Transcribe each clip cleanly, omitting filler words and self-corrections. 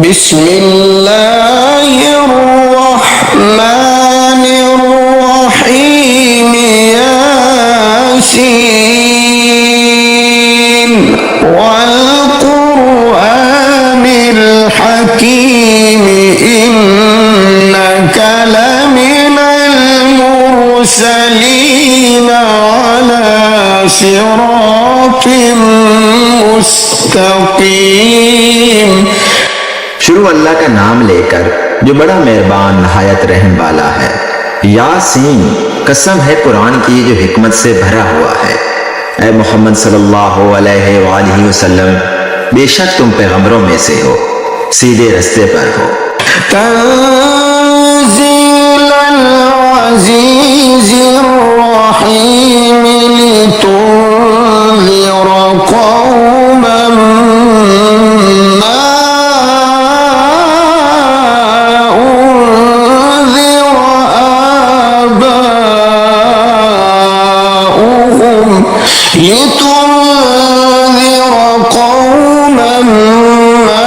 बिस्मिल्लाहिर्रहमानिर्रहीम यासीन वल कुरआनिल हकीम इन्नका लमिनल मुरसलीन अला सिरातिम मुस्तकीम। शुरू अल्लाह का नाम लेकर जो बड़ा मेहरबान नहायत रहम वाला है। यासीन, कसम है कुरान की जो हिकमत से भरा हुआ है। ऐ मोहम्मद सल्लल्लाहु अलैहि वसल्लम, बेशक तुम पैगंबरों में से हो, सीधे रास्ते पर हो। तंज़ीलल अज़ीज़िर रहीम लितुन्ज़िरा कौमन मा उन्ज़िरा आबाउहुम लितुन्ज़िरा कौमन मा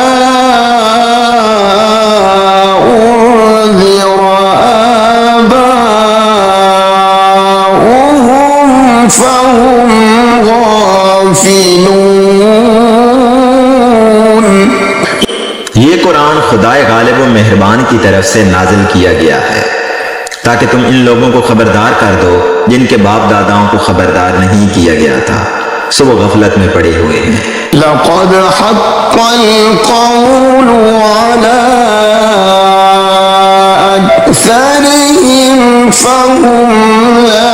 उन्ज़िरा आबाउहुम फहुम गाफिलून। ये कुरान खुदाए गालिब व मेहरबान की तरफ से नाजिल किया गया है ताकि तुम इन लोगों को खबरदार कर दो जिनके बाप दादाओं को खबरदार नहीं किया गया था, सो वो गफलत में पड़े हुए हैं। लक़द हक़्क़ल क़ौलु अला अक्सरिहिम फ़हुम ला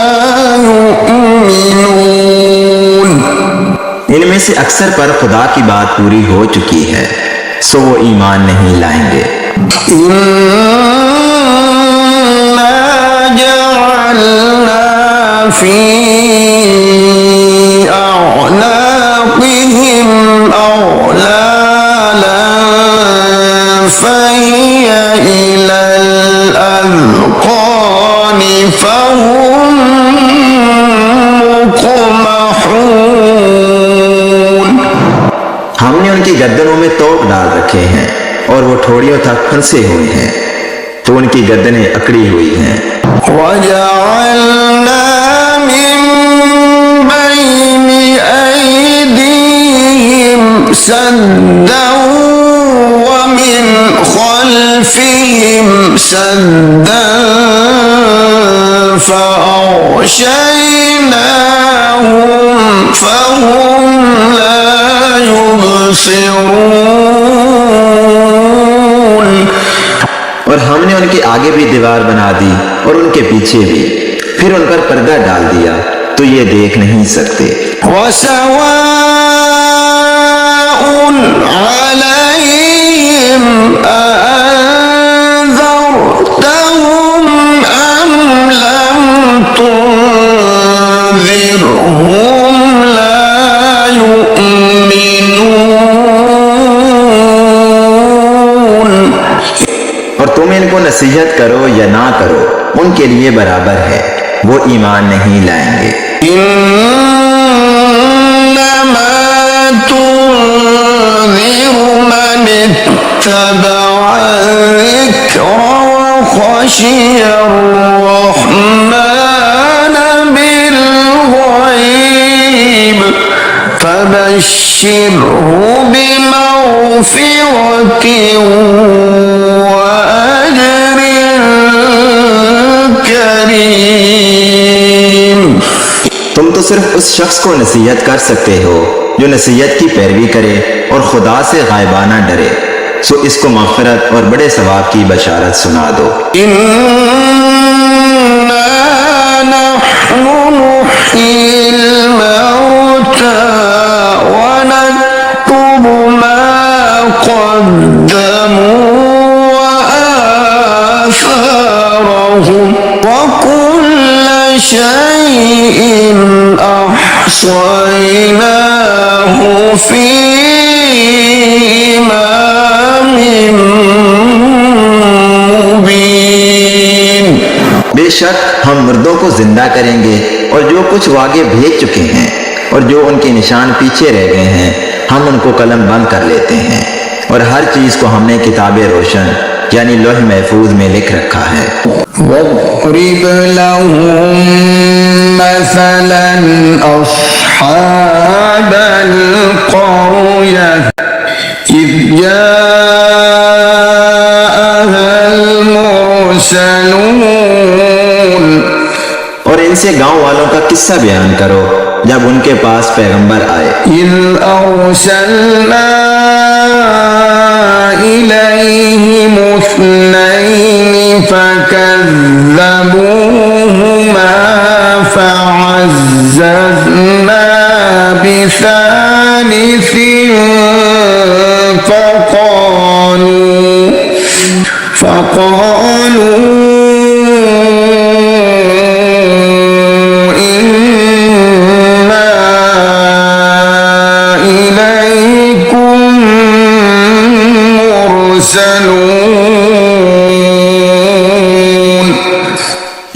युमिनून। इनमें से अक्सर पर खुदा की बात पूरी हो चुकी है, सो वो ईमान नहीं लाएंगे। इन्ना जअलना फी अअनाक़िहिम अग़लालन फ़हिय इलल अज़क़ानि फ़हुम मुक़महून। हमने उनकी गर्दनों में तोप डाल रखे हैं और वो ठोड़ियों तक फंसे हुए हैं, तो उनकी गर्दनें अकड़ी हुई हैं। वजअलना मिन बैनि ऐदीहिम सद्दन व मिन खल्फिहिम सद्दन फ़अग़शयनाहुम फ़हुम ला युबसिरून। और हमने उनके आगे भी दीवार बना दी और उनके पीछे भी, फिर उन पर पर्दा डाल दिया तो ये देख नहीं सकते। वसवाउन अलैहिम अअन्ज़रतहुम अम लम तुन्ज़िरहुम ला युमिनून। और तुम इनको नसीहत करो या ना करो, उनके लिए बराबर है, वो ईमान नहीं लाएंगे। इन्नमा तुन्ज़िरु मन इत्तबअ ज़िक्र व ख़शिय अर्रहमान बिलग़ैब फबश्शिरहु बिमग़फ़िरतिन व अज्रिन करीम। तुम तो सिर्फ उस शख्स को नसीहत कर सकते हो जो नसीहत की पैरवी करे और खुदा से गायबाना डरे, सो इसको मग़फ़िरत और बड़े सवाब की बशारत सुना दो। इन्ना नहनु नुह्यिल मौता व नक्तुबु मा क़द्दमू व आसारहुम व कुल्ल शैइन अहसयनाहु फी इमामिन मुबीन। बेशक हम मुर्दों को जिंदा करेंगे और जो कुछ वो आगे भेज चुके हैं और जो उनके निशान पीछे रह गए हैं हम उनको कलम बंद कर लेते हैं और और हर चीज को हमने किताब रोशन यानी लौह महफूज में लिख रखा है। واضرب لهم مثلا أصحاب القرية إذ جاءها المرسلون। और इनसे गांव वालों का किस्सा बयान करो जब उनके पास पैगंबर आए। إذ أرسلنا إليهم اثنين فكذبوهما فعززنا بثالث فقالوا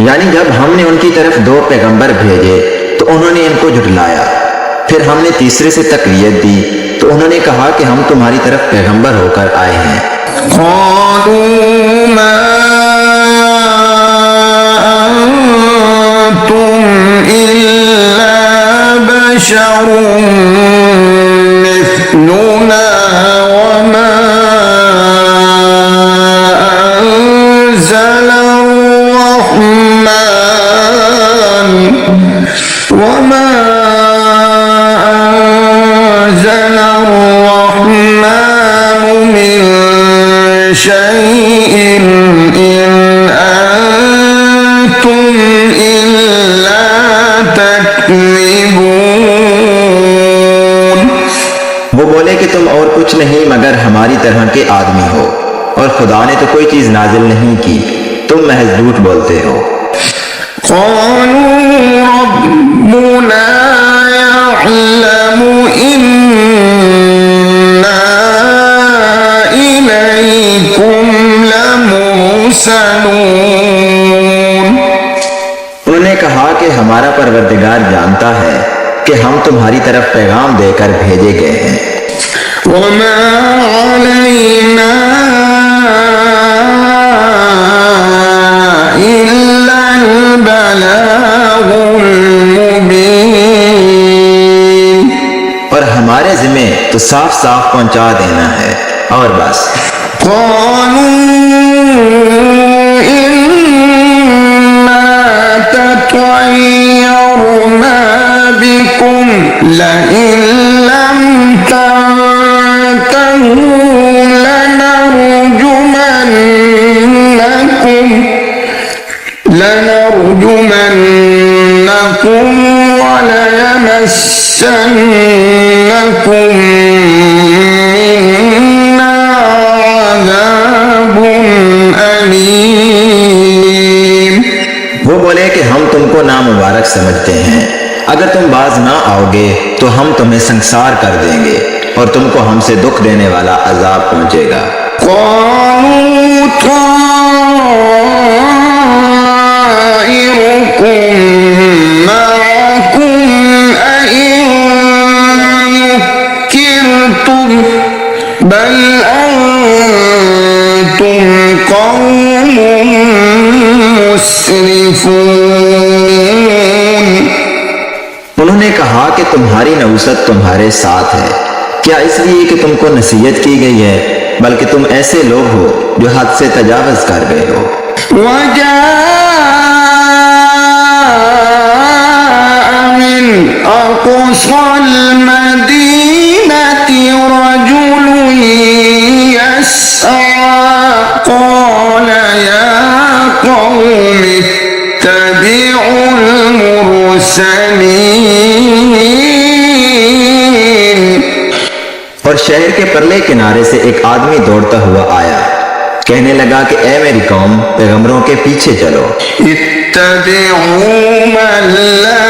यानी जब हमने उनकी तरफ दो पैगंबर भेजे तो उन्होंने इनको झुठलाया। फिर हमने तीसरे से तकरीयत दी तो उन्होंने कहा कि हम तुम्हारी तरफ पैगंबर होकर आए हैं। वो बोले कि तुम और कुछ नहीं मगर हमारी तरह के आदमी हो और खुदा ने तो कोई चीज नाजिल नहीं की, तुम महज झूठ बोलते हो। उन्होंने कहा कि हमारा परवरदिगार जानता है कि हम तुम्हारी तरफ पैगाम देकर भेजे गए हैं। वमा अलैना इल्लल बलागुल मुबीन। और हमारे जिम्मे तो साफ साफ पहुंचा देना है और बस। لئن لم تنتهوا لنرجمنكم وليمسنكم منا عذاب أليم। वो बोले कि हम तुमको नामुबारक समझते हैं, अगर तुम बाज ना आओगे तो हम तुम्हें संसार कर देंगे और तुमको हमसे दुख देने वाला अजाब पहुंचेगा। बल अंतुम कौम मुस्रिफून। उन्होंने कहा कि तुम्हारी नौसत तुम्हारे साथ है, क्या इसलिए कि तुमको नसीहत की गई है, बल्कि तुम ऐसे लोग हो जो हद से तजावज कर गए हो। मिन अक़सल मदीनति रजुल यस्आ क़ाल या क़ौम इत्तबिउल मुरसलीन। और शहर के परले किनारे से एक आदमी दौड़ता हुआ आया, कहने लगा कि ए मेरी कौम, पैगंबरों के पीछे चलो। इत्तबिउ मन ला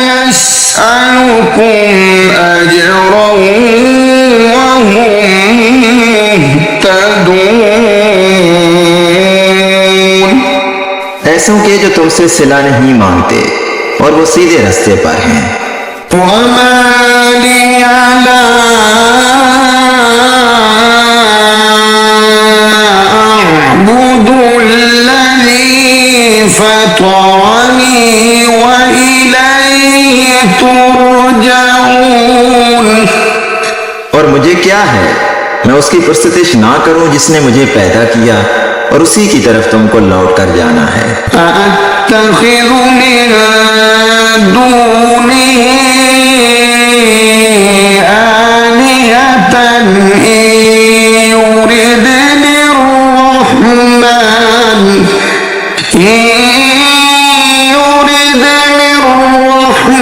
यसअलुकुम अजरन व हुम मुहतदून। ऐसों के जो तुमसे सिला नहीं मांगते और वो सीधे रास्ते पर हैं। वमा लिया ला فطرني وإليه ترجعون। और मुझे क्या है, मैं उसकी पुरस्तिश ना करूं जिसने मुझे पैदा किया और उसी की तरफ तुमको लौट कर जाना है। أأتخذ من دونه آلهة إن يردني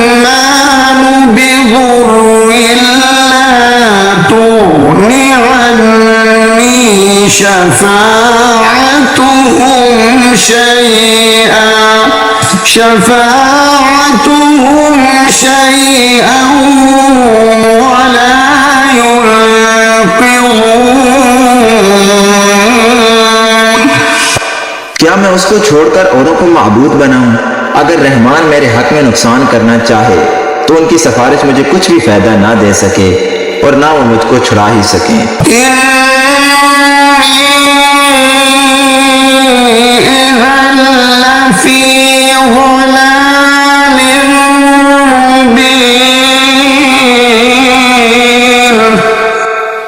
الرحمن بضر لا تغن عني شفاعتهم شيئا ولا ينقذون। क्या मैं उसको छोड़कर औरों को माबूद बनाऊं? अगर रहमान मेरे हक में नुकसान करना चाहे तो उनकी सिफारिश मुझे कुछ भी फायदा ना दे सके और ना वो मुझको छुड़ा ही सके।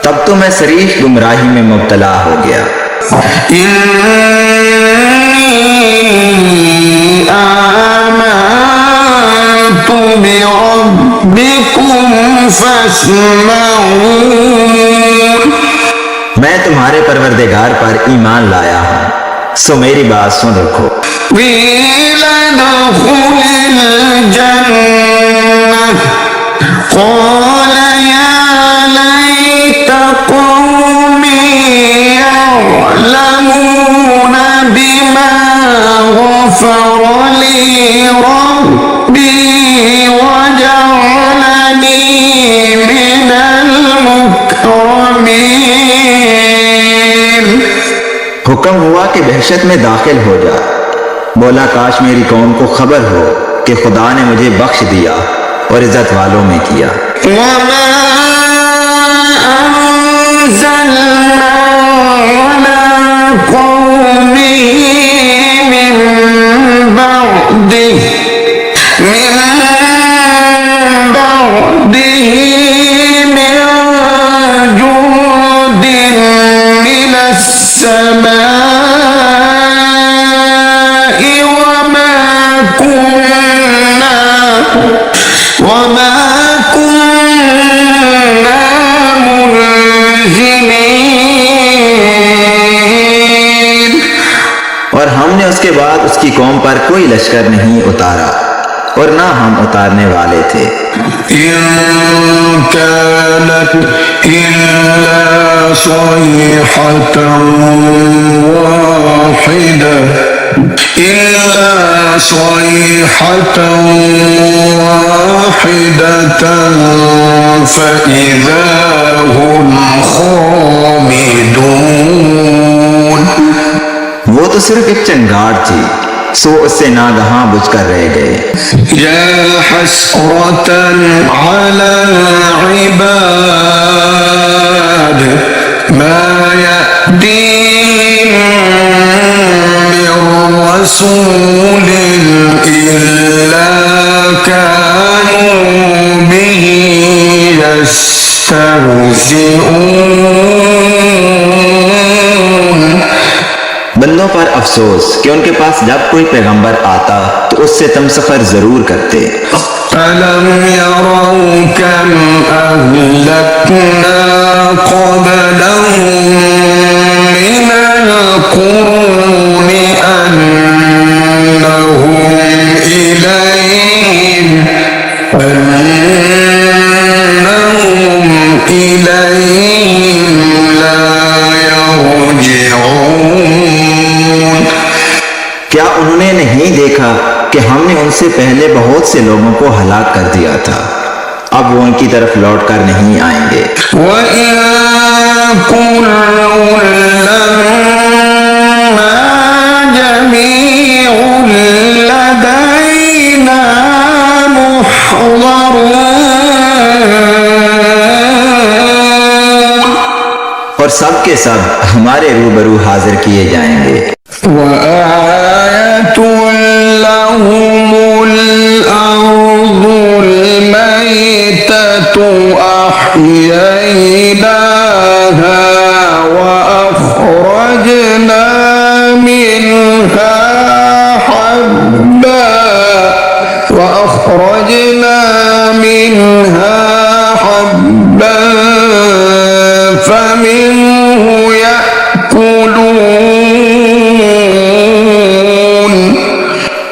तब तो मैं सरीफ गुमराही में मुब्तला हो गया। आमनतु बिरब्बिकुम फस्मऊन। मैं तुम्हारे परवरदिगार पर ईमान लाया हूँ, सो मेरी बात सुन रखो। قال يا ليت قومي يعلمون بما غفر لي ربي وجعلني من المكرمين। हुक्म हुआ कि दहशत में दाखिल हो जा। बोला काश मेरी कौम को खबर हो कि खुदा ने मुझे बख्श दिया और इज्जत वालों में किया। वमा अंज़लना अला कौमिही मिन बअदिही मिन जुंदिन मिनस समाई वमा कुन्ना मुनज़िलीन। और हमने उसके बाद उसकी कौम पर कोई लश्कर नहीं उतारा और ना हम उतारने वाले थे। इन कानत इल्ला सयहतन वाहिदतन फइज़ा हुम खामिदून। वो तो सिर्फ एक चंगार थी, सो उससे नागहां बुझकर रह गए। या हसरतन अलल इबाद मा यअतीहिम मिर रसूलिन इल्ला कानू बिही यस्तहज़िऊन। बंदों पर अफसोस कि उनके पास जब कोई पैगंबर आता तो उससे तमसखर जरूर करते। अलम यरौ कम अहलकना क़ब्लहुम मिनल क़ुरूनि अन्नहुम इलैहिम ला यरजिऊन। क्या उन्होंने नहीं देखा कि हमने उनसे पहले बहुत से लोगों को हलाक कर दिया था, अब वो उनकी तरफ लौट कर नहीं आएंगे। और सब के सब हमारे रूबरू हाजिर किए जाएंगे। वआयतुल لهم الأرض الميتة أحييناها وأخرجنا منها حبا فمنه يأكلون।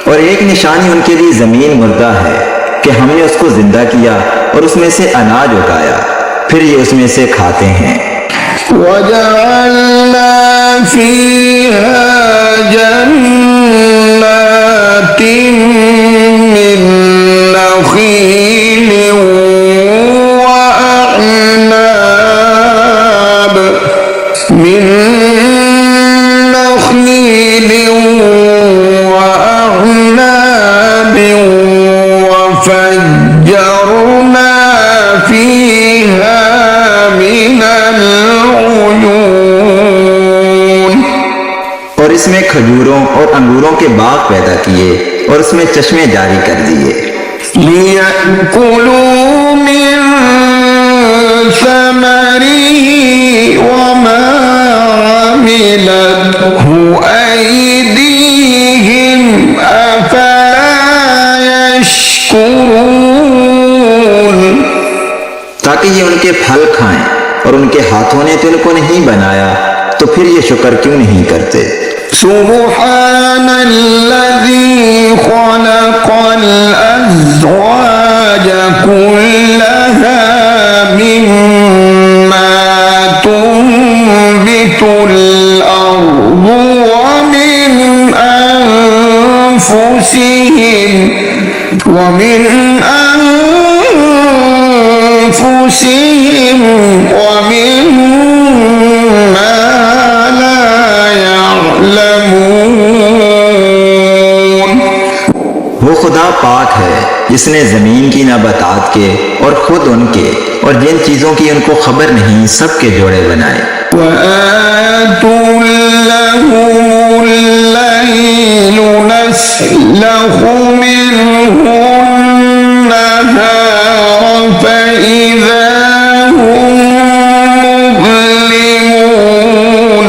और एक निशानी उनके लिए जमीन मुर्दा है कि हमने उसको जिंदा किया और उसमें से अनाज उगाया, फिर ये उसमें से खाते हैं। वजअलना फीहा जन्नातिन मिन नखील वअअनाब وفجرنا فيها من العيون। और इसमें खजूरों और अंगूरों के बाग पैदा किए और उसमें चश्मे जारी कर दिए। लियअकुलू मिन समरिही वमा अमिलतहु ऐदीहिम अफला यशकुरून। ताकि ये उनके फल खाएं, और उनके हाथों ने तो इनको नहीं बनाया, तो फिर ये शुक्र क्यों नहीं करते। सुब्हानल्लज़ी खलक़ल अज़वाज कुल्लहा मिम्मा तुंबितुल अर्दु व मिन अनफुसिहिम वमिम्मा ला यअलमून। वो खुदा पाक है जिसने जमीन की नबातात के और खुद उनके और जिन चीजों की उनको खबर नहीं सबके जोड़े बनाए। وآتوا لهم الليل نسلخ منه النهار فإذا هم مظلمون।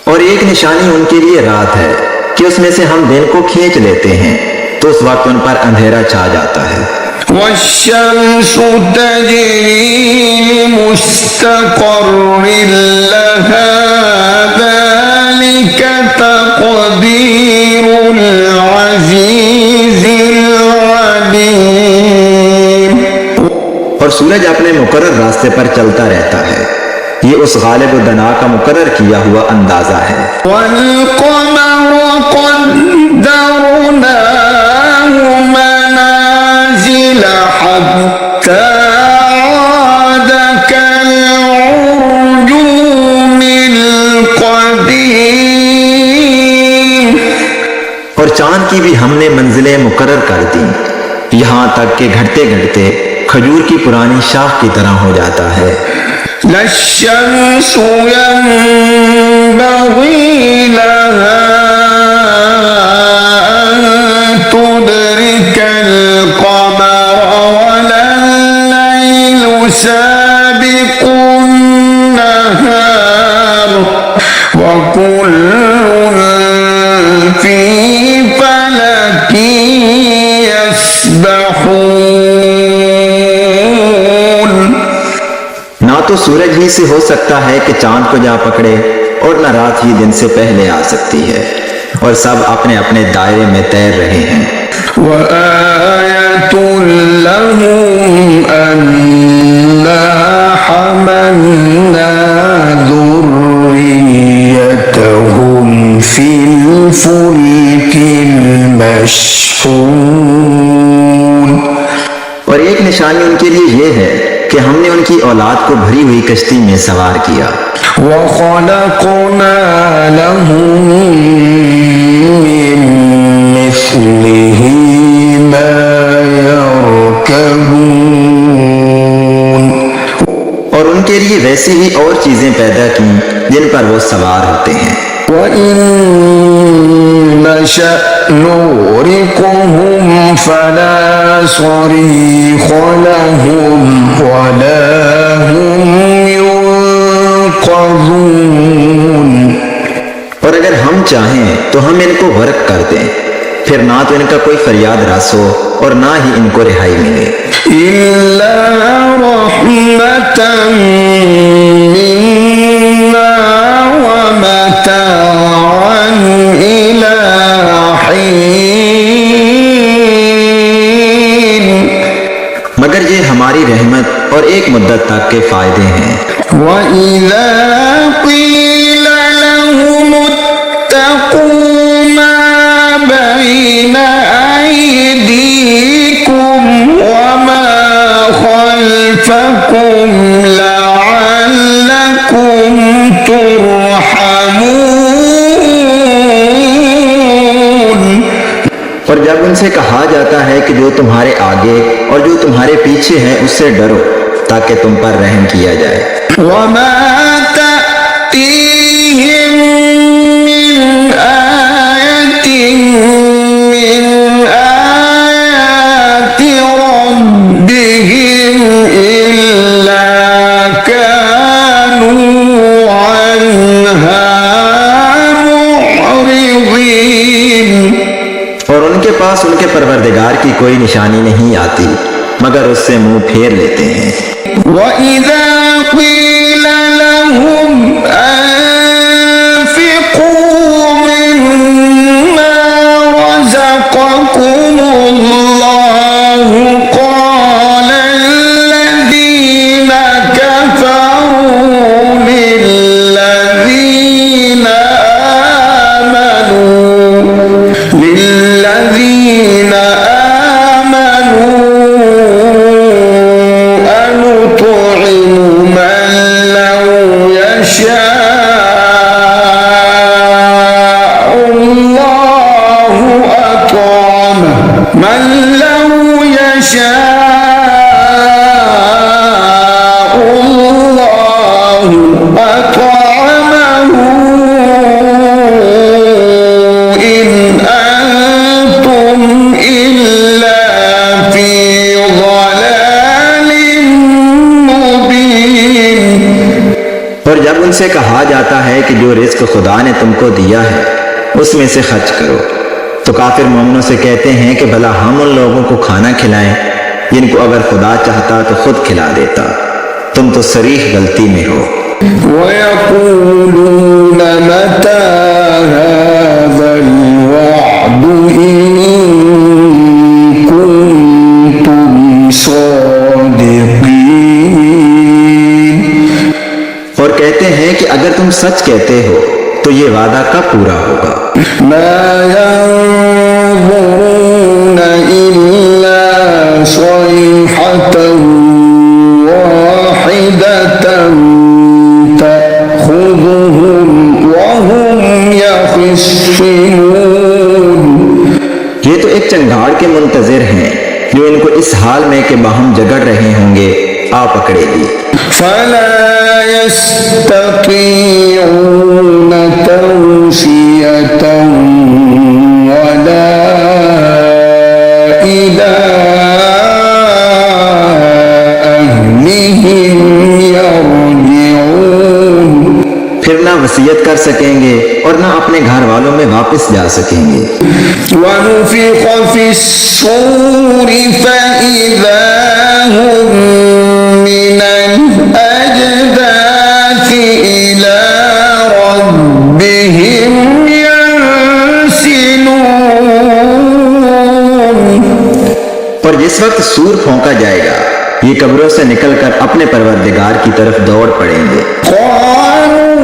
और एक निशानी उनके लिए रात है कि उसमें से हम दिन को खींच लेते हैं, तो उस वक्त उन पर अंधेरा छा जाता है। والشمس تجري لمستقر لها ذلك تقدير العزيز العليم। और सूरज अपने मुकर्रर रास्ते पर चलता रहता है, ये उस गालिब व दना का मुकर्रर किया हुआ अंदाजा है। والقمر قدرناه منازل حتى عاد كالعرجون القديم। और चांद की भी हमने मंजिलें मुकर्रर कर दी, यहाँ तक कि घटते घटते खजूर की पुरानी शाख की तरह हो जाता है। लश्शम्स यंबग़ी लहा अन तुदरिकल क़मर वल्लैलु साबिक़ुन नहार वकुल्लुन फ़ी फ़लकिन यस्बहून। ना तो सूरज ही से हो सकता है कि चांद को जा पकड़े, और न रात ही दिन से पहले आ सकती है, और सब अपने अपने दायरे में तैर रहे हैं। वआयतुन लहुम अन्ना हमलना ذُرِّيَّتَهُمْ फिल फुल्किल मशहून। और एक निशानी उनके लिए ये है कि हमने उनकी औलाद को भरी हुई कश्ती में सवार किया। वख़लक़ना लहुम मिन मिस्लिही मा यरकबून। और उनके लिए वैसी ही और चीजें पैदा की जिन पर वो सवार होते हैं। وإن نشأ نغرقهم فلا صريخ لهم ولا هم ينقذون। और अगर हम चाहें तो हम इनको गर्क कर दें, फिर ना तो इनका कोई फरियाद रस हो और ना ही इनको रिहाई मिले। इल्ला रहमतन मिन्ना व मताअन इला हीन। मगर ये हमारी रहमत और एक मुद्दत तक के फायदे हैं। व इज़ा क़ील लहुम इत्तक़ू मा बैन अयदीकुम व मा खल्फकुम लअल्लकुम तुरहमून। और जब उनसे कहा जाता है कि जो तुम्हारे आगे और जो तुम्हारे पीछे है उससे डरो ताकि तुम पर रहम किया जाए। वमा तअतीहिम मिन आयतिन मिन आयाति रब्बिहिम इल्ला कानू अन्हा मुअरिदीन। और उनके पास उनके परवरदिगार की कोई निशानी नहीं आती मगर उससे मुंह फेर लेते हैं। वइज़ा क़ील लहुम अन्फ़िक़ू मिम्मा रज़क़कुमुल्लाहु क़ाल अल्लज़ीना कफ़रू लिल्लज़ीना आमनू अनुत'iमु मन लौ यशाअल्लाहु अत'अमहु मन लौ यशाअल्लाहु अत'अमहु इन अंतुम इल्ला फी ज़लालिम मुबीन। और जब उनसे कहा जाता है कि जो रिज्क खुदा ने तुमको दिया है उसमें से खर्च करो, तो काफिर मोमिनों से कहते हैं कि भला हम उन लोगों को खाना खिलाएं जिनको अगर खुदा चाहता तो खुद खिला देता, तुम तो सरीह गलती में हो। वयक़ूलून मता हाज़ल वअदु इन कुन्तुम सादिक़ीन। और कहते हैं कि अगर तुम सच कहते हो तो ये वादा कब पूरा होगा। मा यंज़ुरून इल्ला सयहतन वाहिदतन तअख़ुज़ुहुम वहुम यख़िस्सिमून। ये तो एक चंगाड़ के मुंतजिर हैं जो इनको इस हाल में कि बाहम झगड़ रहे होंगे आ पकड़ेगी। फला यस्ततीऊन तौसियतन वला इला अहलिहिम यरजिऊन। फिर ना वसीयत कर सकेंगे और ना अपने घर वालों में वापस जा सकेंगे। वनुफ़िख़ फ़िस्सूर फ़इज़ा हुम मिनल अजदाथि इला रब्बिहिम यंसिलून। और जिस वक्त सूर फौंका जाएगा ये कब्रों से निकलकर अपने परवरदिगार की तरफ दौड़ पड़ेंगे। क़ालू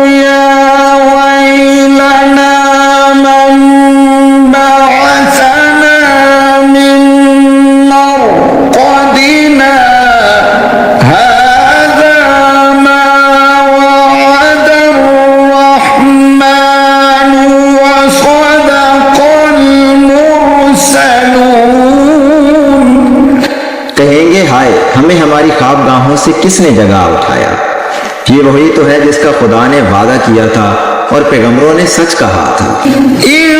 या वैलना मन बअसना मिन मरक़दिना हाज़ा मा वअदर रहमानु व सदक़ल मुरसलून। कहेंगे हाय हमें हमारी ख्वाबगाहों से किसने जगा उठाया। ये वही तो है जिसका खुदा ने वादा किया था और पैगंबरों ने सच कहा था। इन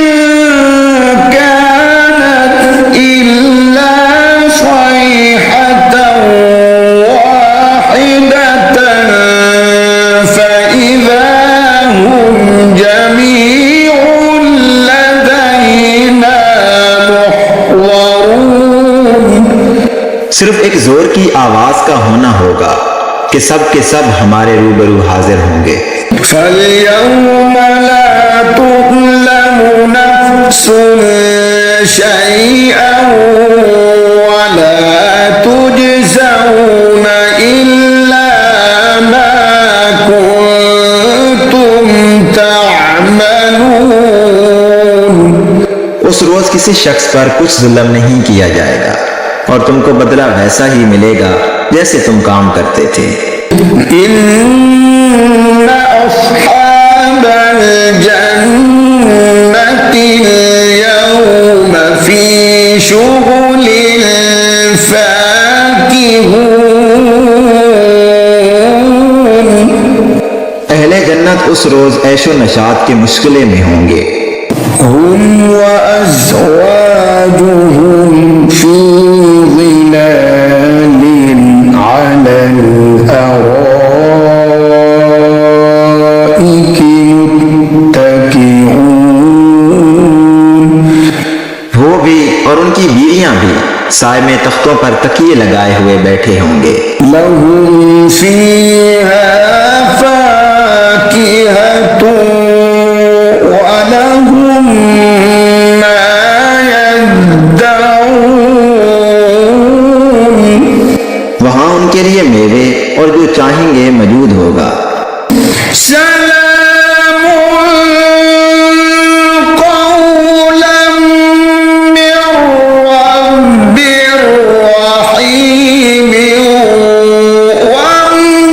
कानत इल्ला सयहतन वाहिदतन फइज़ा हुम जमीउन लदैना मुहज़रून। सिर्फ एक जोर की आवाज का होना होगा कि सब के सब हमारे रूबरू हाजिर होंगे। فَالْيَوْمَ لَا تُظْلَمُ نَفْسٌ شَيْئًا وَلَا تُجْزَوْنَ إِلَّا مَا كُنتُمْ تَعْمَلُونَ। उस रोज किसी शख्स पर कुछ जुल्म नहीं किया जाएगा और तुमको बदला वैसा ही मिलेगा जैसे तुम काम करते थे। إن أصحاب الجنة اليوم في شغل فاكهون। अहले जन्नत उस रोज ऐशो नशात के मुश्किले में होंगे। هم وأزواجهم في ظلال على الأرائك متكئون। वो भी और उनकी बीवियां भी साय में तख्तों पर तकिए लगाए हुए बैठे होंगे। لهم فيها فاكهة ولهم ما يدعون। वहां उनके लिए मेवे और जो चाहेंगे मौजूद होगा। سلام قولا من رب رحيم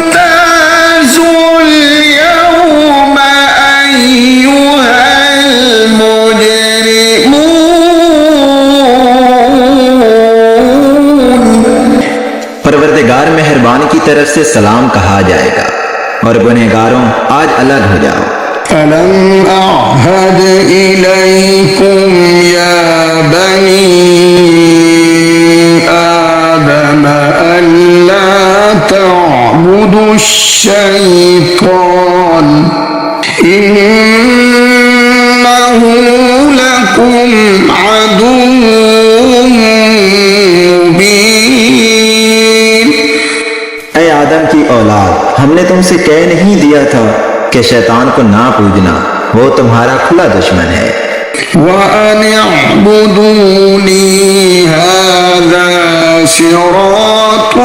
وامتازوا اليوم أيها المجرمون। परवरदिगार मेहरबान की तरफ से सलाम कहा जाएगा और गुनहगारों आज अलग हो जाओ। ألم أعهد إليكم يا بني آدم ألا تعبدوا الشيطان إنه لكم عدو مبين। ऐ आदम की औलाद, हमने तुमसे कह नहीं दिया था कि शैतान को ना पूजना, वो तुम्हारा खुला दुश्मन है। وأن اعبدوني هذا صراط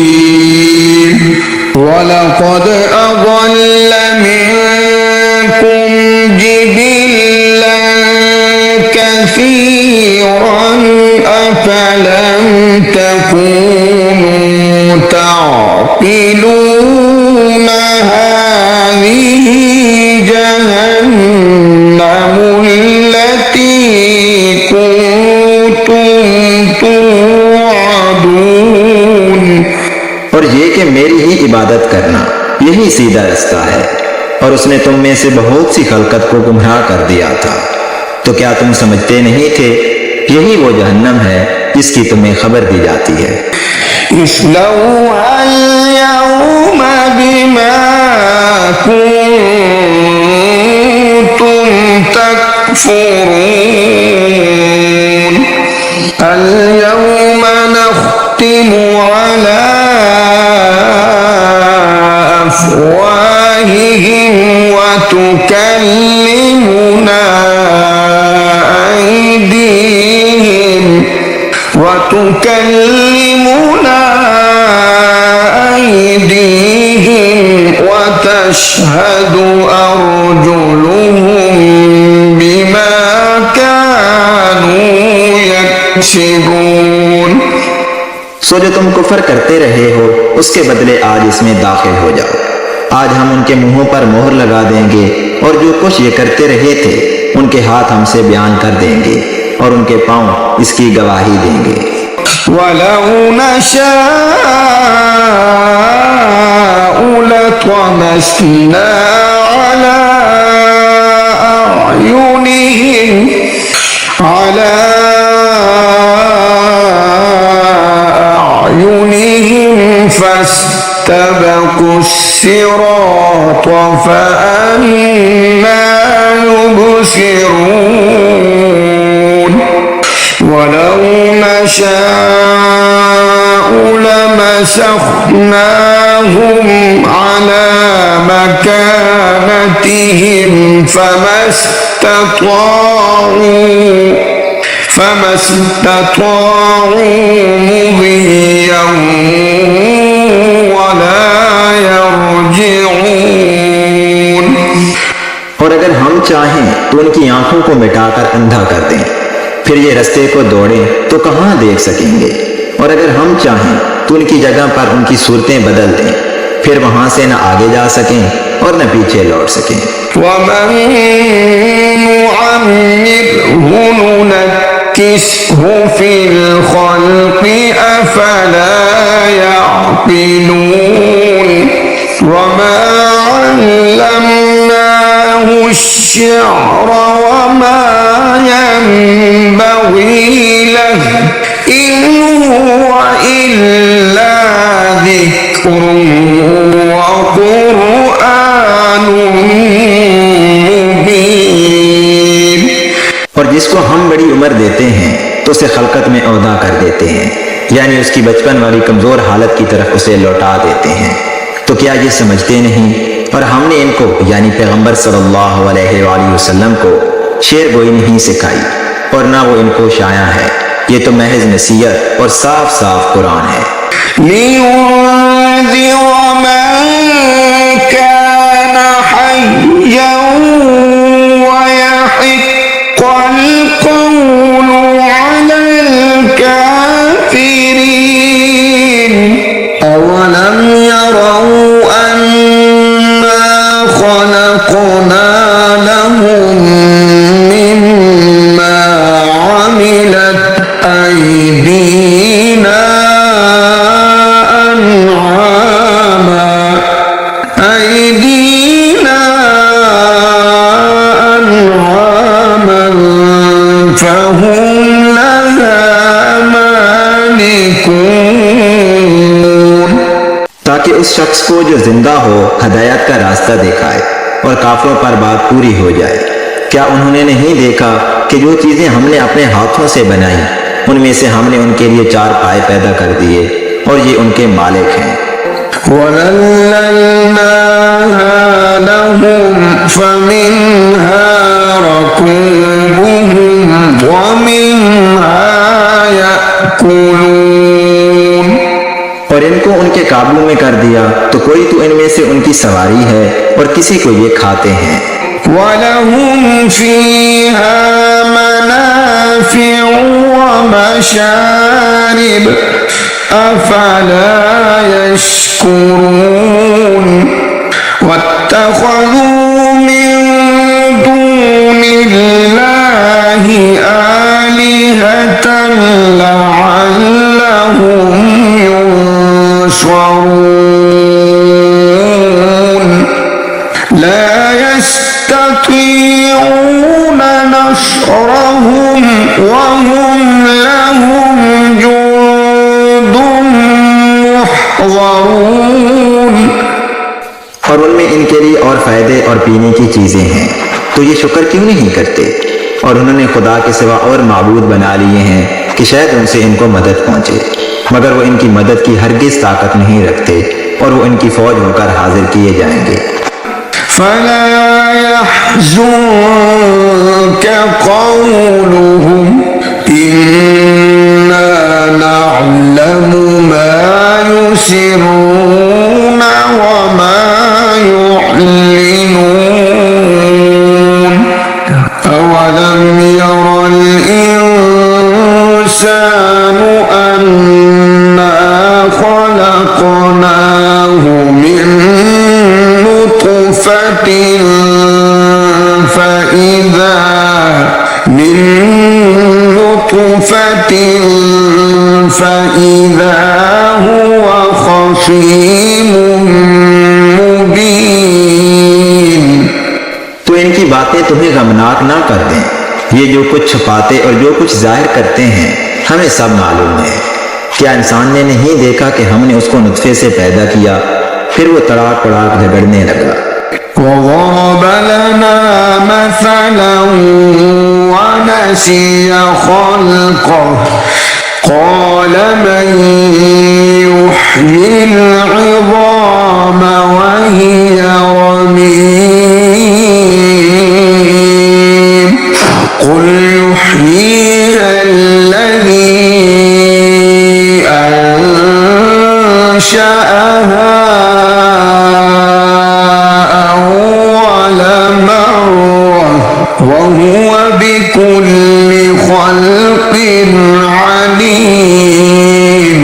مستقيم ولقد أضل منكم جبلا كثيرا أفلم تكونوا تعقلون هذه جهنم التي كنتم توعدون। और ये कि मेरी ही इबादत करना यही सीधा रास्ता है और उसने तुम में से बहुत सी खलकत को गुमराह कर दिया था। तो क्या तुम समझते नहीं थे यही वो जहन्नम है जिसकी तुम्हें खबर दी जाती है। اصلوها اليوم بما كنتم تكفرون اليوم نختم على أفواههم وتكلمنا أيديهم وتشهد أرجلهم بما كانوا يكسبون। सो जो तुम कुफर करते रहे हो उसके बदले आज इसमें दाखिल हो जाओ। आज हम उनके मुंहों पर मोहर लगा देंगे और जो कुछ ये करते रहे थे उनके हाथ हमसे बयान कर देंगे और उनके पांव इसकी गवाही देंगे। ولو نشاء لطمسنا على أعينهم فاستبقوا الصراط فأنى يبصرون ولو نشاء لمسخناهم على مكانتهم فما استطاعوا مضيا ولا يرجعون। और अगर हम चाहें तो उनकी आंखों को मिटाकर अंधा कर दें, फिर ये रास्ते को दौड़ें तो कहां देख सकेंगे। और अगर हम चाहें तो उनकी जगह पर उनकी सूरतें बदल दें, फिर वहां से न आगे जा सकें और न पीछे लौट सकें। वमन नुअम्मिरहु नुनक्किसहु फिल खल्क़ि अफला यअक़िलून वमा अल्लमनाहु अश्शिअर वमा यंबग़ी लहु इन हुव इल्ला ज़िक्रुन व क़ुरआनुन मुबीन। और जिसको हम बड़ी उम्र देते हैं तो उसे खलकत में औदा कर देते हैं, यानी उसकी बचपन वाली कमजोर हालत की तरफ उसे लौटा देते हैं। तो क्या ये समझते नहीं? और हमने इनको यानी पैगंबर सल्लल्लाहु अलैहि वसल्लम को शेर गोई नहीं सिखाई और ना वो इनको शाया है। ये तो महज नसीहत और साफ साफ कुरान है। लियुन्ज़िर मन कान हय्यन वयहिक़्क़ल क़ौलु अलल काफ़िरीन अवलम यरौ अन्ना खलक़ना लहुम मिम्मा अमिलत أيدينا أنعاما فهم لها مالكون। ताकि उस शख्स को जो जिंदा हो हदायत का रास्ता दिखाए और काफिरों पर बात पूरी हो जाए। क्या उन्होंने नहीं देखा कि जो चीजें हमने अपने हाथों से बनाई उनमें से हमने उनके लिए 4 पाए पैदा कर दिए और ये उनके मालिक हैं। وَذَلَّلْنَاهَا لَهُمْ فَمِنْهَا رَكُوبُهُمْ وَمِنْهَا يَأْكُلُونَ। और इनको उनके काबू में कर दिया तो कोई तो इनमें से उनकी सवारी है और किसी को ये खाते हैं। وَلَهُمْ فِيهَا مَنَافِعُ وَمَشَارِبُ أَفَلَا يَشْكُرُونَ وَاتَّخَذُوا مِن دُونِ اللَّهِ آلِهَةً لَعَلَّهُمْ يُنصَرُونَ لا يستطيعون نصرهم وهم لهم جند محضرون। और उनमें इनके लिए और फायदे और पीने की चीजें हैं, तो ये शुक्र क्यों नहीं करते? और उन्होंने खुदा के सिवा और माबूद बना लिए हैं कि शायद उनसे इनको मदद पहुंचे, मगर वो इनकी मदद की हरगिज ताकत नहीं रखते और वो इनकी फौज होकर हाजिर किए जाएंगे। فلا يحزنك قولهم إنا نعلم ما يسرون وما يعلنون أولم ير الإنسان أنا خلقناه من نطفة فإذا هو خصيم मुबीन। तो इनकी बातें तुम्हें गमनाक ना कर दें। ये जो कुछ छुपाते और जो कुछ जाहिर करते हैं हमें सब मालूम है। क्या इंसान ने नहीं देखा कि हमने उसको नुत्फे से पैदा किया, फिर वो तड़ाक तड़ाक झगड़ने लगा। وضرب لنا مثلا ونسي خلقه قال من يحيي العظام وهي رميم قل يحييها الذي أنشأها وهو بكل خلق عليم।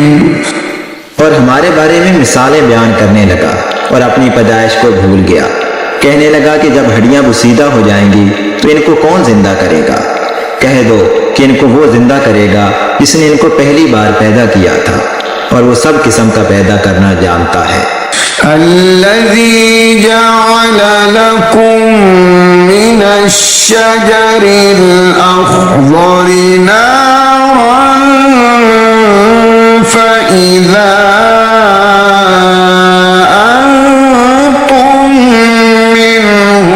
और हमारे बारे में मिसालें बयान करने लगा और अपनी पैदाइश को भूल गया। कहने लगा कि जब हड्डियां बुसीदा हो जाएंगी तो इनको कौन जिंदा करेगा। कह दो कि इनको वो जिंदा करेगा जिसने इनको पहली बार पैदा किया था और वो सब किस्म का पैदा करना जानता है। الذي جعل لكم من الشجر الأخضر نارا فإذا أنتم منه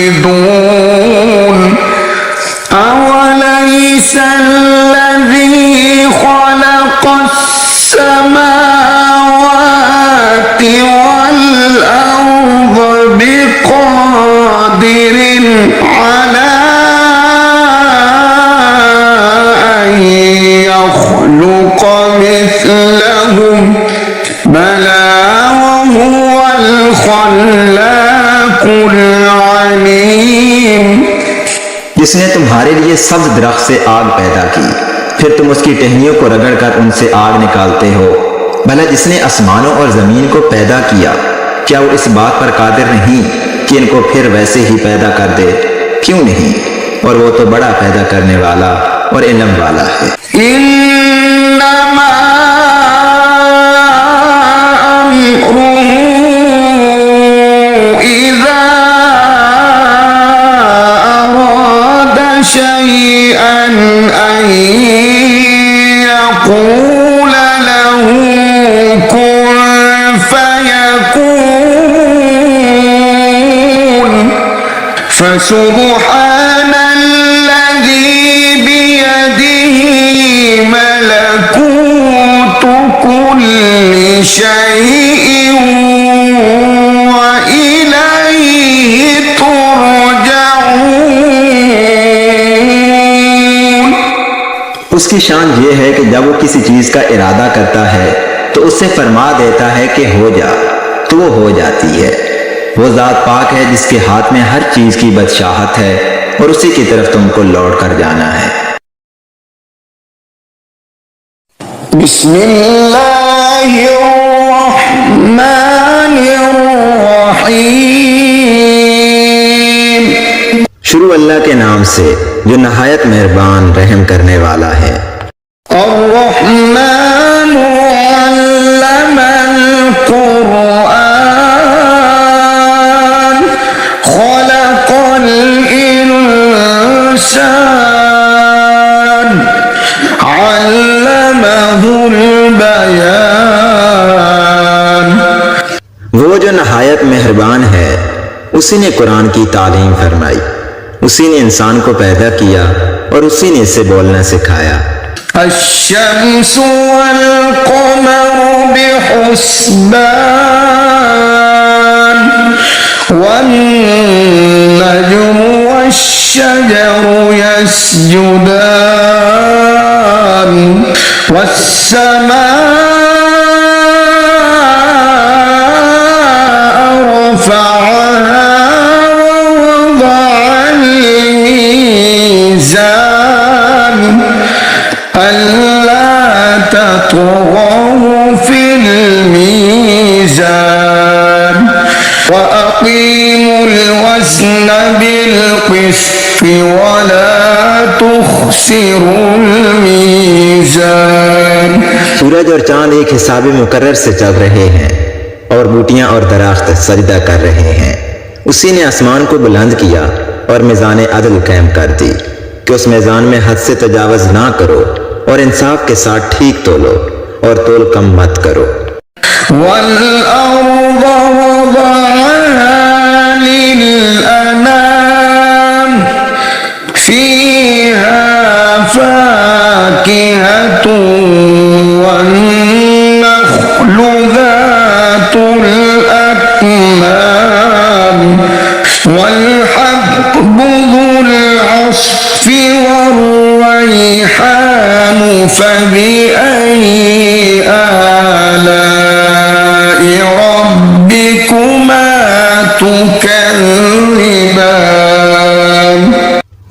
توقدون أوليس الذي خلق السماوات والأرض بقادر على أن يخلق مثلهم بلى وهو الخلاق العليم। जिसने तुम्हारे लिए सब्ज दरख्त से आग पैदा की, फिर तुम उसकी टहनियों को रगड़कर उनसे आग निकालते हो। भला जिसने आसमानों और जमीन को पैदा किया, क्या वो इस बात पर कादिर नहीं कि इनको फिर वैसे ही पैदा कर दे? क्यों नहीं? और वो तो बड़ा पैदा करने वाला और इल्म वाला है। इन्नमा अम्रुहु इज़ा अरादा शैअन अन यक़ूल लहू कुन फयकून फसुब्हान الذي بيده ملكوت كل شيء وإليه ترجعون। उसकी शान ये है कि जब वो किसी चीज का इरादा करता है तो उससे फरमा देता है कि हो जा, तो वो हो जाती है। वो जात पाक है जिसके हाथ में हर चीज की बादशाहत है और उसी की तरफ तुमको लौट कर जाना है। बिस्मिल्लाहिर्रहमानिर्रहीम। शुरू अल्लाह के नाम से जो नहायत मेहरबान रहम करने वाला है। अर्रहमानु अल्लमल कुरआन खलक़ल इंसान अल्लमहुल बयान। वो जो नहायत मेहरबान है, उसी ने कुरान की तालीम फरमाई, उसी ने इंसान को पैदा किया और उसी ने इसे बोलना सिखाया। अश्शम्सु वल क़मरु बिहुस्बान वन नज्मु वश्शजरु यस्जुदान वस्समाअ रफ़अहा ववضعल मीज़ान अल्ला तत्गौ फिल मीज़ान وأقيموا الوزن بالقسط ولا تخسروا الميزان। सूरज और चांद एक हिसाब मुकर्रर से चल रहे हैं और बूटियां और दरख्त सजदा कर रहे हैं। उसी ने आसमान को बुलंद किया और मिजान अदल कायम कर दी कि उस मिजान में हद से तजावज ना करो और इंसाफ के साथ ठीक तोलो और तोल कम मत करो। والأرض وضعها للأنام فيها فاكهة والنخل ذات الأكمام والحب ذو العصف والريحان فبأي آلاء ربكما تكذبان।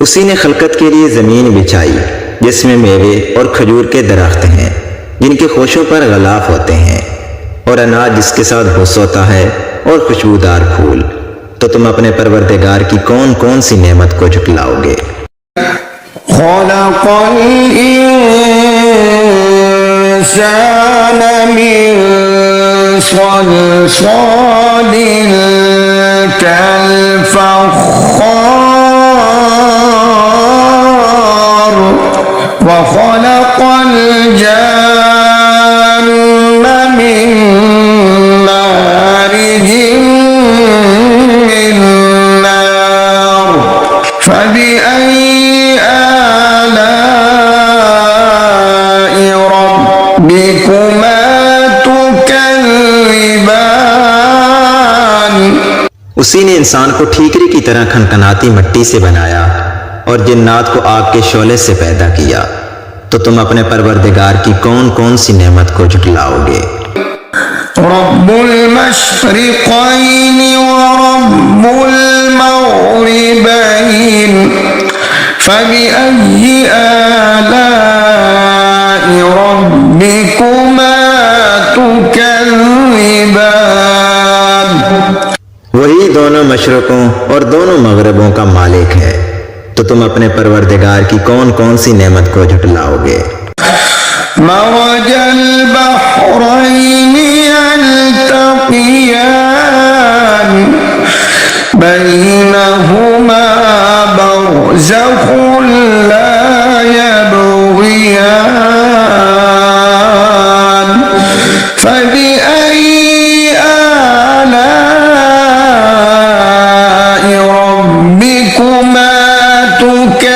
उसी ने खलकत के लिए जमीन बिछाई जिसमें मेवे और खजूर के दरख्त हैं जिनके खोशों पर गलाफ होते हैं और अनाज जिसके साथ हुस होता है और खुशबूदार फूल। तो तुम अपने परवरदिगार की कौन कौन सी नेमत को झुटलाओगे। خلق الإنسان من صلصال كالفخار وخلق الجان من مارج من نار فبأي آلاء ربكما تكذبان। उसी ने इंसान को ठीकरी की तरह खनखनाती मिट्टी से बनाया और जिन्नात को आग के शोले से पैदा किया। तो तुम अपने परवरदिगार की कौन कौन सी नेमत को झुटलाओगे। रब्बुल मशरिक़ैन व रब्बुल मग़रिबैन फबिअय्यि आलाइ रब्बिकुमा तुकज़्ज़िबान। वही दोनों मशरकों और दोनों मगरबों का मालिक है। तो तुम अपने परवरदिगार की कौन कौन सी नेमत को झुटलाओगे। मरजल बहरैनि यल्तक़ियान बैनहुमा बरज़ख़ुन ला यबग़ियान फबिअय्यि आलाइ रब्बिकुमा तुकज़्ज़िबान।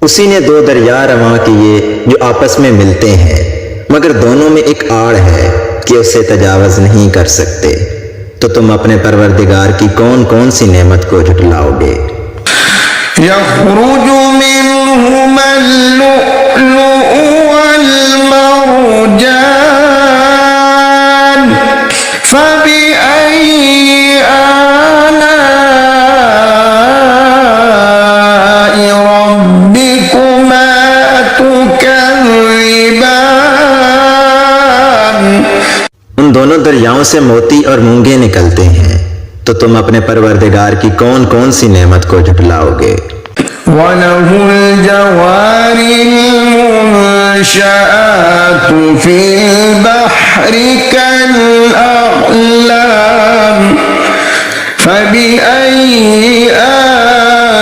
उसी ने दो दरिया रवां किए जो आपस में मिलते हैं मगर दोनों में एक आड़ है कि उसे तजावज नहीं कर सकते। तो तुम अपने परवरदिगार की कौन कौन सी नेमत को झुटलाओगे। यख़रुजु मिन्हुमल लुअ्लुअु वल मरजान फबिअय्यि आलाइ रब्बिकुमा तुकज़्ज़िबान। उन दोनों दरियाओं से मोती और मूंगे निकलते हैं। तो तुम अपने परवरदिगार की कौन कौन सी नेमत को झुटलाओगे। वलहुल जवारिल मुंशआतु फिल बहरि कल अअलाम फबिअय्यि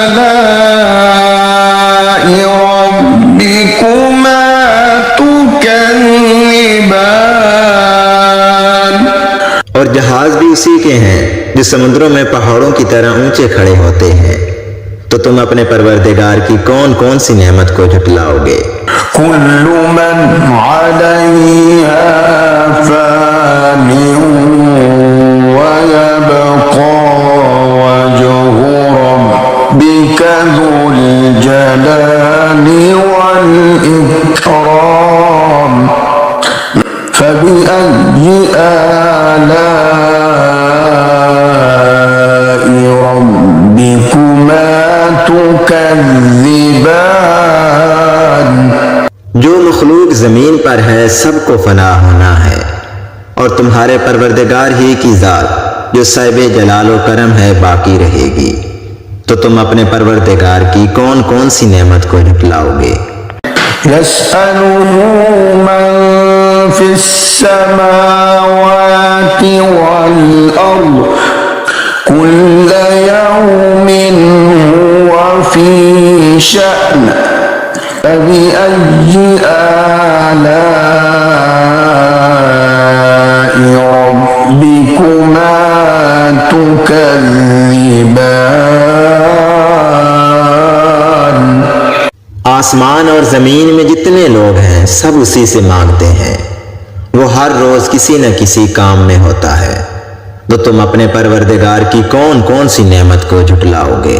आलाइ रब्बिकुमा तुकज़्ज़िबान। और जहाज भी उसी के हैं जो समुद्रों में पहाड़ों की तरह ऊंचे खड़े होते हैं। तो तुम अपने परवरदिगार की कौन कौन सी नेमत को झुटलाओगे। कुल्लु मन अलैहा फानिन व यबक़ा वजहु रब्बिका ज़ुल जलाली वल इकराम फबिअय्यि आलाइ रब्बिकुमा तुकज़्ज़िबान। जो मखलूक जमीन पर है सबको फना होना है और तुम्हारे परवरदिगार ही की जात जो साहिबे जलालो करम है बाकी रहेगी। तो तुम अपने परवरदिगार की कौन कौन सी नेमत को झुटलाओगे? यसअलुहु मन फिस समावाति वल अर्द कुल्ल यौमिन हुवा फी शअन फबिअय्यि आलाइ रब्बिकुमा तुकज़्ज़िबान। आसमान और जमीन में जितने लोग हैं सब उसी से मांगते हैं। वो हर रोज किसी न किसी काम में होता है। तो तुम अपने परवरदिगार की कौन कौन सी नेमत को झुटलाओगे?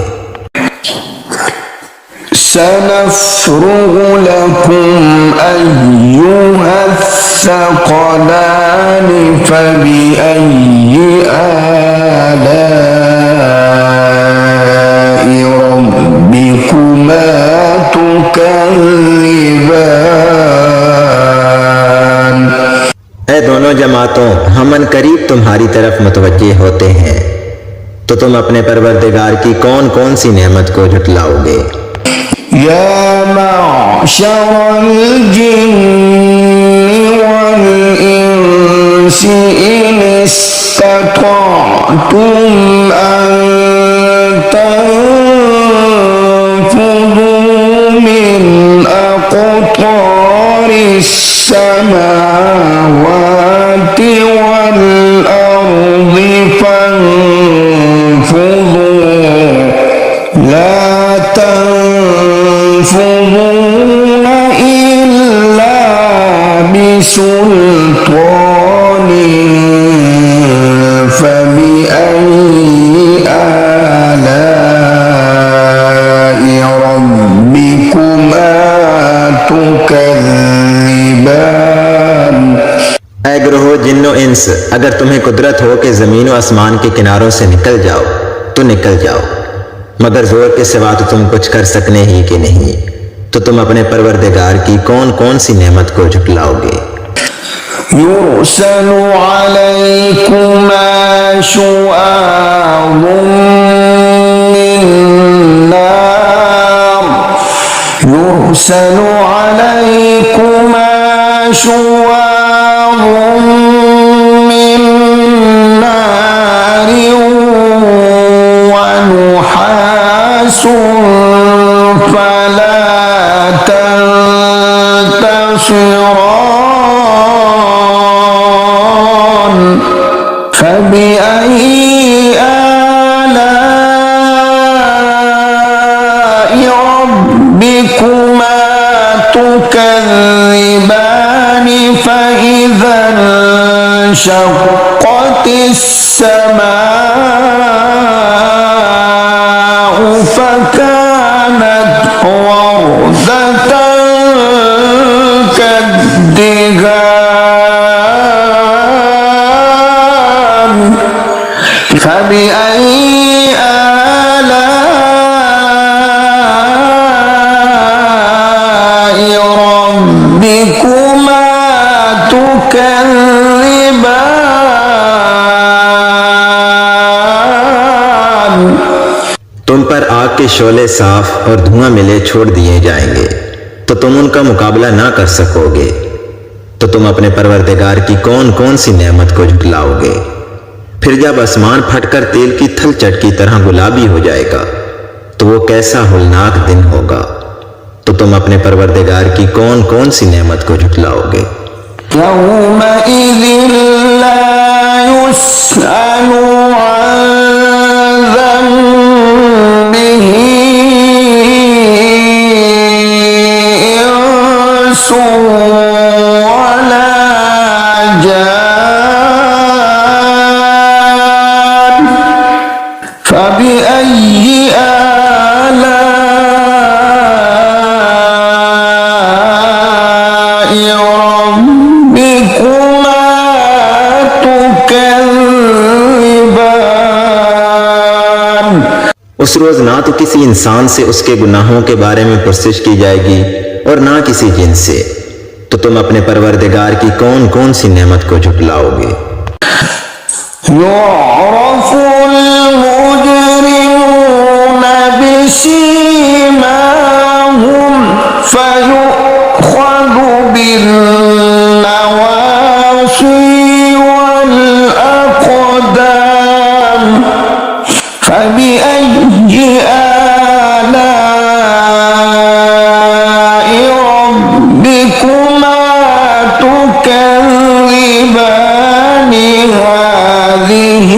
सनफ्रुगु लकुम अय्युहस्सक़लानि फबिअय्यि आलाइ रब्बिकुमा तुकज़्ज़िबान। ऐ दोनों जमातों, हम करीब तुम्हारी तरफ मुतवज्जे होते हैं। तो तुम अपने परवरदिगार की कौन कौन सी नेमत को झुटलाओगे? या मअशरल जिन्नि वल इंसि इन इस्ततअतुम अन तंफुदू मिन अक़तारिस समावाति वल अर्दि फंफुदू ला तंफुदून इल्ला बिसुल्तानिन फबिअय्यि आलाइ रब्बिकुमा तुकज़्ज़िबान। ऐ ग्रोहो जिन्नो इंस, अगर तुम्हें कुदरत हो कि जमीन व आसमान के किनारों से निकल जाओ तो निकल जाओ, मगर जोर के सिवा तो तुम कुछ कर सकने ही कि नहीं। तो तुम अपने परवरदिगार की कौन कौन सी नेमत को झुटलाओगे? युरसलु अलैकुमा शुआबुम मिन नार युरसलु अलैकुमा शुआबुम मिन नार व नुहासुन फला तंतसिरान फबिअय्यि आलाइ रब्बिकुमा तुकज़्ज़िबान फइज़ा इंशक़्क़तिस समाउ फकानत वरदतन कद्दिगान फबिअय्यि आलाइ रब्बिकुमा तुकज़्ज़िबान। तुम पर आग के शोले साफ और धुआं मिले छोड़ दिए जाएंगे, तो तुम उनका मुकाबला ना कर सकोगे। तो तुम अपने परवरदिगार की कौन कौन सी नेमत को झुटलाओगे? फिर जब आसमान फटकर तेल की थलचट की तरह गुलाबी हो जाएगा तो वो कैसा होलनाक दिन होगा। तो तुम अपने परवरदिगार की कौन कौन सी नेमत को झुटलाओगे? यौमइज़िन ला युस्अलु अन ज़न्बिही इंसुन वला जान फबिअय्यि आलाइ रब्बिकुमा तुकज़्ज़िबान। उस रोज ना तो किसी इंसान से उसके गुनाहों के बारे में पुरसिश की जाएगी और ना किसी जिन से। तो तुम अपने परवरदिगार की कौन कौन सी नेमत को झुटलाओगे। يعرف المجرمون بسيماهم فيؤخذ بالنواصي والأقدام فبأي آلاء ربكما تكذبان هذه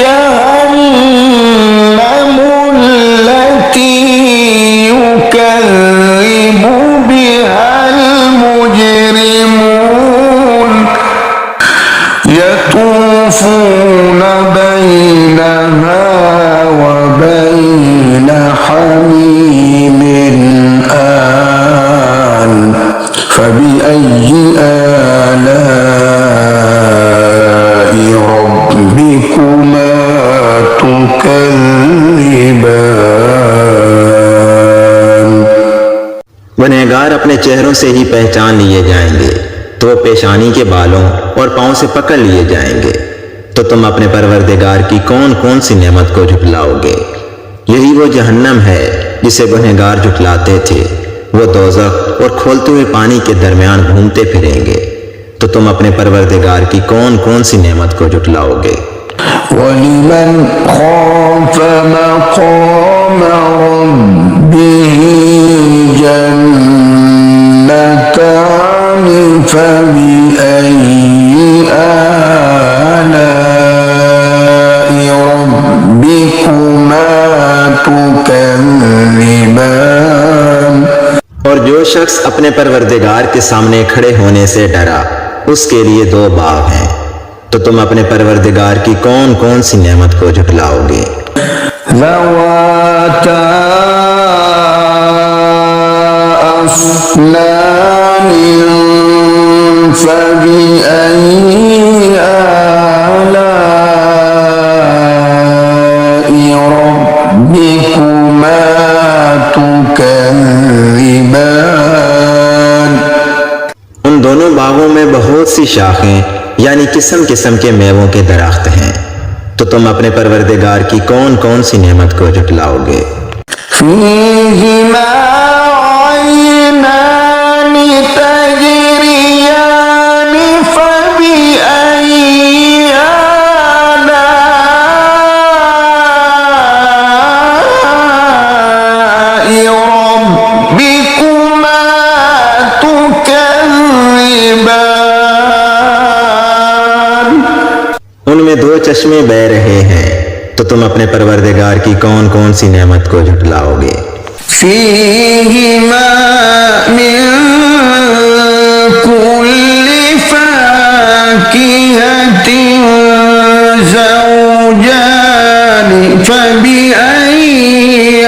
جهنم التي يكذب بها المجرمون يطوفون بينها وبين حميم آن فبأي آلاء ربكما تكذبان। गुनहगार अपने चेहरों से ही पहचान लिए जाएंगे तो वो पेशानी के बालों और पांव से पकड़ लिए जाएंगे। तो तुम अपने परवरदिगार की कौन कौन सी नेमत को झुटलाओगे। यही वो जहन्नम है जिसे गुनहगार झुटलाते थे। वो दोज़ख और खोलते हुए पानी के दरमियान घूमते फिरेंगे। तो तुम अपने परवरदिगार की कौन कौन सी नेमत को झुटलाओगे। वलिमन खाफ मक़ाम रब्बिह जन्नतान फबिअय्यि आलाइ रब्बिकुमा तुकज़्ज़िबान। और जो शख्स अपने परवरदिगार के सामने खड़े होने से डरा उसके लिए दो बाव हैं। तो तुम अपने परवरदिगार की कौन कौन सी नेमत को झुटलाओगे। ज़वाता अफ़नान फ़बिअय्यि आलाइ रब्बिकुमा तुकज़्ज़िबान। उन दोनों बागों में बहुत सी शाखें यानी किस्म किस्म के मेवों के दरख्त हैं। तो तुम अपने परवरदिगार की कौन कौन सी नेमत को झुटलाओगे। फ़ीहिमा ऐनान तजरियान फ़बिअय्यि आलाइ रब्बिकुमा तुकज़्ज़िबान। उनमें दो चश्मे बह रहे हैं। तो तुम अपने परवरदिगार की कौन कौन सी नेमत को झुटलाओगे। फ़ीहिमा मिन कुल्लि फ़ाकिहतिन ज़ौजान फ़बिअय्यि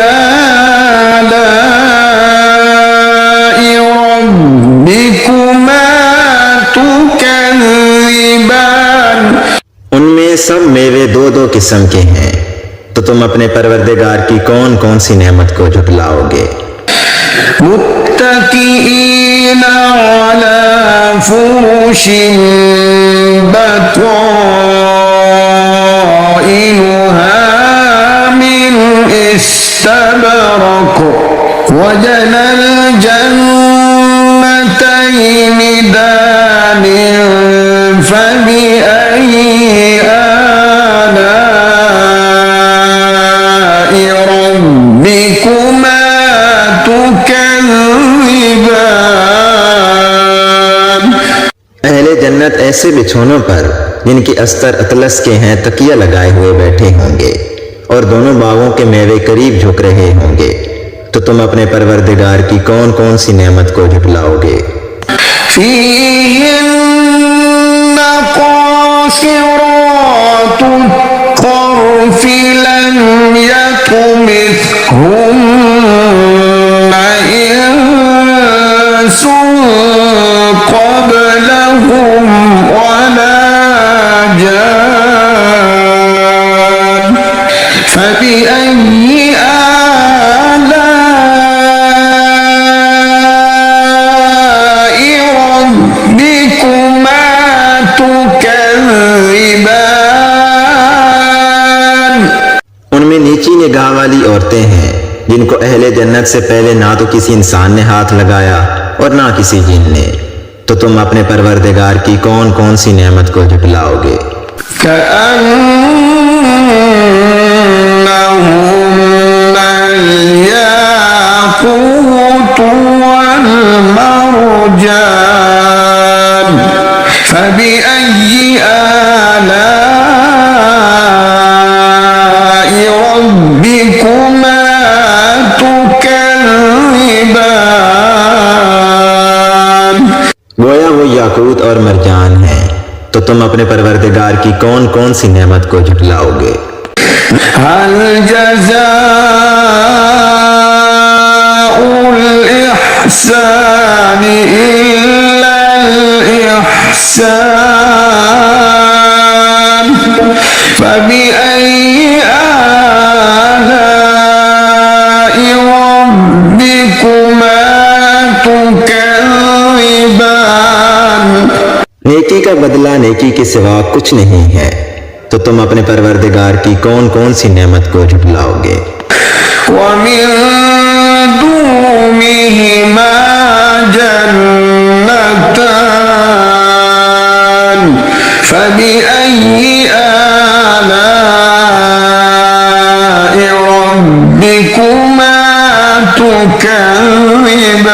आलाइ रब्बिकुमा तुकज़्ज़िबान। उनमें सब मेवे दो दो किस्म के हैं। तो तुम अपने परवरदिगार की कौन कौन सी नेमत को झुटलाओगे। मुत्तकीईना अला फुरुशिन बताइनुहा मिन इस्तबरक वजनल जन्नतैनि दान फबिअय्यि आलाइ रब्बिकुमा तुकज़्ज़िबान। अहले जन्नत ऐसे बिछौनों पर जिनकी अस्तर अतलस के हैं तकिया लगाए हुए बैठे होंगे और दोनों बागों के मेवे करीब झुक रहे होंगे। तो तुम अपने परवरदिगार की कौन कौन सी नेमत को झुटलाओगे। फ़ीहिन्न क़ासिरातुत तर्फ़ लम यत्मिथहुन्न इंसुन क़ब्लहुम वला जान फ़बिअय्यि आलाइ ये गाँव वाली औरतें हैं जिनको अहले जन्नत से पहले ना तो किसी इंसान ने हाथ लगाया और ना किसी जिन ने, तो तुम अपने परवरदिगार की कौन कौन सी नेमत को झुटलाओगे। كأنهن الياقوت والمرجان فبأي آلاء ربكما تكذبان। गोया वो याकूत और मरजान हैं, तो तुम अपने परवरदिगार की कौन कौन सी नेमत को झुटलाओगे। هل جزاء الإحسان إلا الإحسان فبأي آلاء ربكما تكذبان। नेकी का बदला नेकी के सिवा कुछ नहीं है, तो तुम अपने परवरदिगार की कौन कौन सी नेमत को झुटलाओगे। ومن دونهما جنتان فبأي آلاء ربكما تكذبان।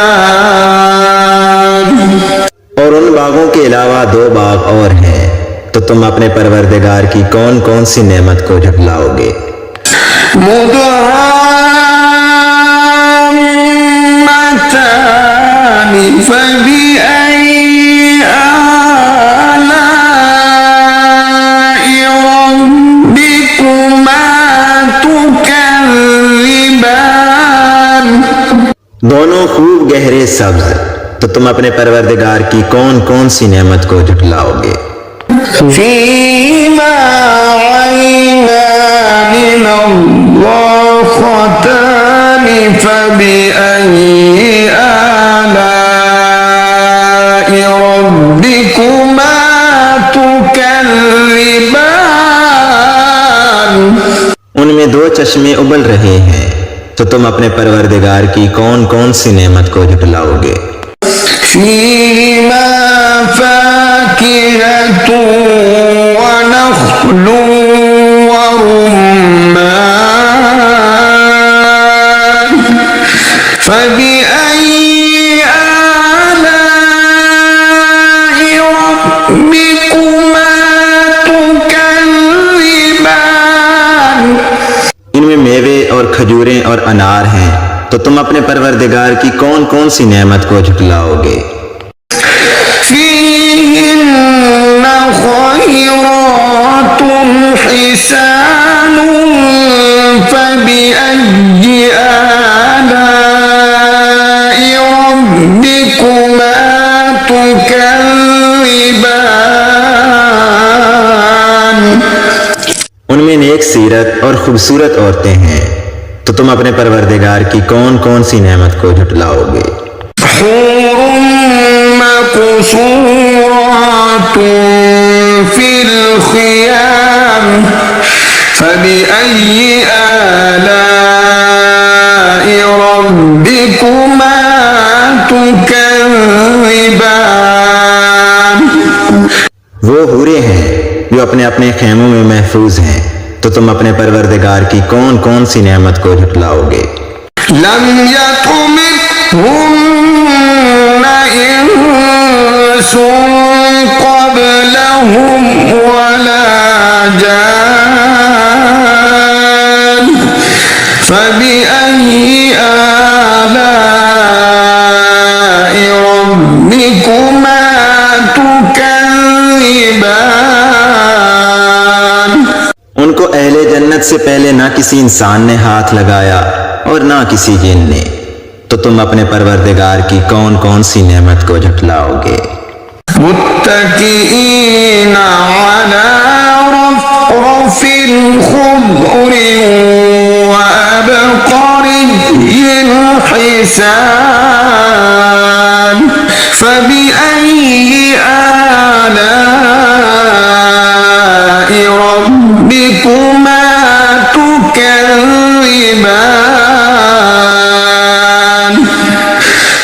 और उन बागों के अलावा दो बाग और हैं, तो तुम अपने परवरदिगार की कौन कौन सी नेमत को झुटलाओगे। मुदहाम्मतान फबिअय्यि आलाइ रब्बिकुमा तुकज़्ज़िबान। दोनों खूब गहरे सब्ज, तो तुम अपने परवरदिगार की कौन कौन सी नेमत को झुटलाओगे। فيما عينان نضاختان فبأي آلاء ربكما تكذبان। उनमें दो चश्मे उबल रहे हैं, तो तुम अपने परवरदिगार की कौन कौन सी नेमत को झुटलाओगे। فيهما فاكهة ونخل ورمان فبأي آلاء ربكما تكذبان। इनमें मेवे और खजूरें और अनार हैं, तो तुम अपने परवरदिगार की कौन कौन सी नेमत को झुटलाओगे। فيهن خيرات حسان فبأي آلاء ربكما تكذبان। उनमें नेक सीरत और खूबसूरत औरतें हैं, तो तुम अपने परवरदिगार की कौन कौन सी नेमत को झुटलाओगे। حور مقصورات في الخيام فبأي آلاء ربكما تكذبان। वो हूरे हैं जो अपने अपने खेमों में महफूज हैं, तो तुम अपने परवरदिगार की कौन कौन सी नेमत को झुटलाओगे। لم يطمثهن إنس قبلهم ولا جان فبأي آلاء ربكما تكذبان। उनको अहले जन्नत से पहले ना किसी इंसान ने हाथ लगाया और ना किसी जिन ने, तो तुम अपने परवरदिगार की कौन कौन सी नेमत को झुटलाओगे। मुत्तकीईन अला रफ़रफ़ ख़ुद्र व अबक़री हिसान फबिअय्यि आलाइ रब्बिकुमा तुकज़्ज़िबान।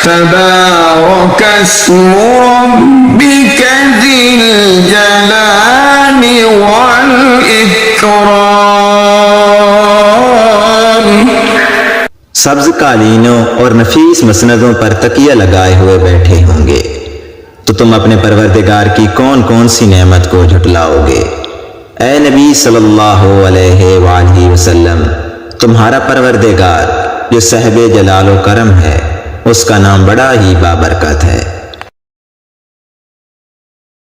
تبارك اسم ربك ذي الجلال والإكرام। सब्ज कालीनों और नफीस मसनदों पर तकिया लगाए हुए बैठे होंगे तो तुम अपने परवरदिगार की कौन कौन सी नेमत को झुटलाओगे। ए नबी सल्लल्लाहु अलैहि वसल्लम, तुम्हारा परवरदिगार जो साहिब जलाल व करम है, उसका नाम बड़ा ही बाबरकत है।